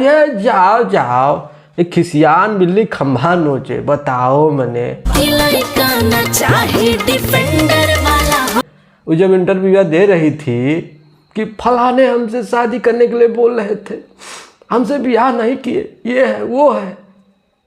अरे जाओ जाओ, एक खिसियान बिल्ली खंभा नोचे, बताओ मने वो जब इंटरव्यू दे रही थी कि फलाने हमसे शादी करने के लिए बोल रहे थे, हमसे ब्याह नहीं किए, ये है वो है,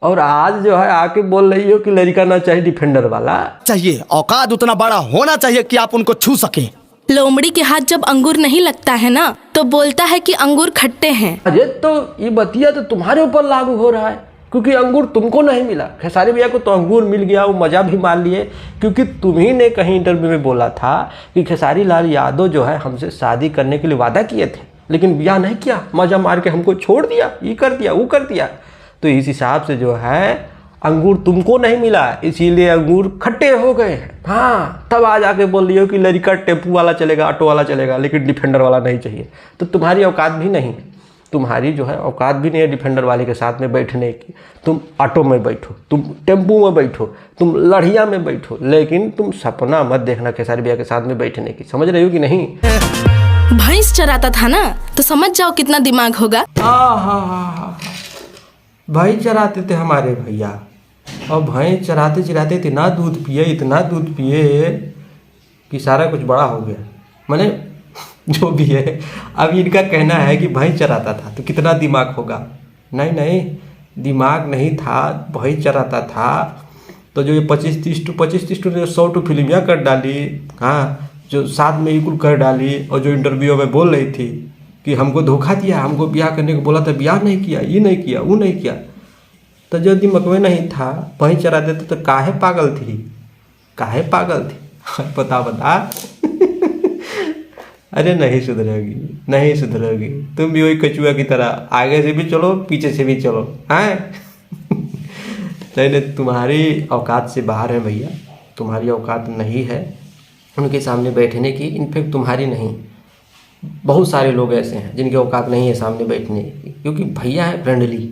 और आज जो है आके बोल रही हो कि लड़का ना चाहिए डिफेंडर वाला चाहिए। औकात उतना बड़ा होना चाहिए कि आप उनको छू सकें। लोमड़ी के हाथ जब अंगूर नहीं लगता है ना तो बोलता है कि अंगूर खट्टे हैं। अरे तो ये बतिया तो तुम्हारे ऊपर लागू हो रहा है, क्योंकि अंगूर तुमको नहीं मिला। खेसारी भैया को तो अंगूर मिल गया, वो मज़ा भी मान लिए, क्योंकि तुम्ही ने कहीं इंटरव्यू में बोला था कि खेसारी लाल यादव जो है हमसे शादी करने के लिए वादा किए थे, लेकिन ब्याह नहीं किया, मज़ा मार के हमको छोड़ दिया, ये कर दिया वो कर दिया। तो इस हिसाब से जो है अंगूर तुमको नहीं मिला, इसीलिए अंगूर खट्टे हो गए हैं। हाँ, तब आ जाके बोल रही हो कि लड़का टेम्पू वाला चलेगा, ऑटो वाला चलेगा, लेकिन डिफेंडर वाला नहीं चाहिए। तो तुम्हारी औकात भी नहीं है, तुम्हारी जो है औकात भी नहीं है डिफेंडर वाले के साथ में बैठने की। तुम ऑटो में बैठो, तुम टेम्पू में बैठो, तुम लड़िया में बैठो, लेकिन तुम सपना मत देखना खेसारी भैया के साथ में बैठने की। समझ रही हो कि नहीं? भैंस चराता था ना, तो समझ जाओ कितना दिमाग होगा। हाँ, भाई चराते थे हमारे भैया, और भैंस चराते चराते इतना दूध पिए कि सारा कुछ बड़ा हो गया। मैंने जो भी है, अब इनका कहना है कि भैंस चराता था तो कितना दिमाग होगा। नहीं, दिमाग नहीं था, भैंस चराता था। तो जो ये 25-30 टू 100 टू फिल्मियाँ कर डाली, हाँ, जो साथ में इकुल कर डाली, और जो इंटरव्यू में बोल रही थी कि हमको धोखा दिया, हमको ब्याह करने को बोला था, ब्याह नहीं किया, ये नहीं किया, वो नहीं किया। तो जो दिमाग में नहीं था, वहीं चरा देते तो काहे पागल थी? बता अरे नहीं सुधरेगी, तुम भी वही कचुआ की तरह आगे से भी चलो पीछे से भी चलो, हैं? नहीं, तुम्हारी औकात से बाहर है भैया, तुम्हारी औकात नहीं है उनके सामने बैठने की। इनफैक्ट तुम्हारी नहीं, बहुत सारे लोग ऐसे हैं जिनकी औकात नहीं है सामने बैठने की, क्योंकि भैया है फ्रेंडली,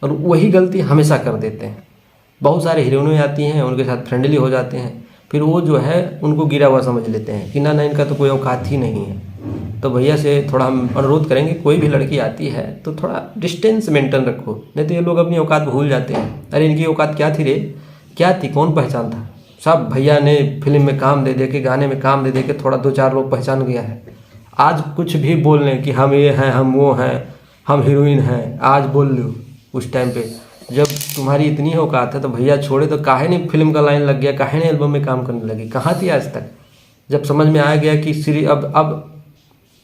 और वही गलती हमेशा कर देते हैं। बहुत सारे हीरोइनें आती हैं, उनके साथ फ्रेंडली हो जाते हैं, फिर वो जो है उनको गिरा हुआ समझ लेते हैं कि ना इनका तो कोई औकात ही नहीं है। तो भैया से थोड़ा हम अनुरोध करेंगे, कोई भी लड़की आती है तो थोड़ा डिस्टेंस मेंटेन रखो, नहीं तो ये लोग अपनी औकात भूल जाते हैं। अरे इनकी औकात क्या थी रे, क्या थी, कौन पहचान था? सब भैया ने फिल्म में काम दे दे के, गाने में काम दे दे के थोड़ा 2-4 लोग पहचान गया है। आज कुछ भी बोल लें कि हम ये हैं, हम वो हैं, हम हीरोइन हैं, आज बोल लो। उस टाइम पे जब तुम्हारी इतनी औकात है तो भैया छोड़े तो काहे नहीं फिल्म का लाइन लग गया, काहे नहीं एल्बम में काम करने लगी? कहाँ थी आज तक? जब समझ में आ गया कि अब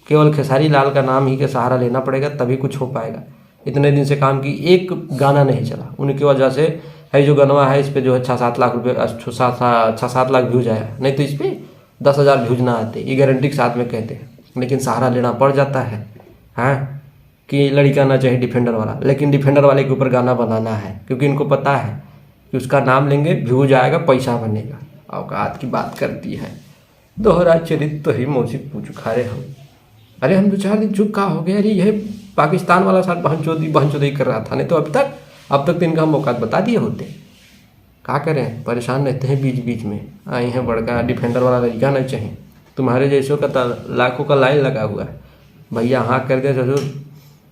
केवल खेसारी लाल का नाम ही का सहारा लेना पड़ेगा तभी कुछ हो पाएगा। इतने दिन से काम की, एक गाना नहीं चला, उनकी वजह से है जो गनवा है, इस पर जो है 6-7 लाख रुपये, 6-7 लाख व्यूज आया, नहीं तो इस पर 10,000 व्यूज ना आते, ये गारंटी के साथ में कहते हैं। लेकिन सहारा लेना पड़ जाता है, हाँ, कि लड़का ना चाहिए डिफेंडर वाला, लेकिन डिफेंडर वाले के ऊपर गाना बनाना है, क्योंकि इनको पता है कि उसका नाम लेंगे, व्यूज आएगा, पैसा बनेगा। औकात की बात करती है, दोहरा चरित्र ही मौसी पूछ खारे हम। अरे हम 2-4 दिन चुप का हो गए, अरे यह पाकिस्तान वाला साथ बहनचोदी कर रहा था, नहीं तो अब तक तो इनका हम औकात बता दिए होते। क्या करें, परेशान रहते हैं बीच में। आए हैं बड़का डिफेंडर वाला लड़का नहीं चाहिए, तुम्हारे जैसों का लाखों का लाइन लगा हुआ है। भैया हाँ कर दे जरूर,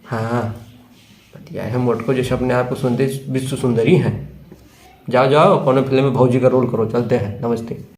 हाँ बतिया है मोटको जैसे अपने आप को सुनते विश्व सुंदरी हैं। जाओ कौन फिल्म में भौजी का रोल करो, चलते हैं, नमस्ते।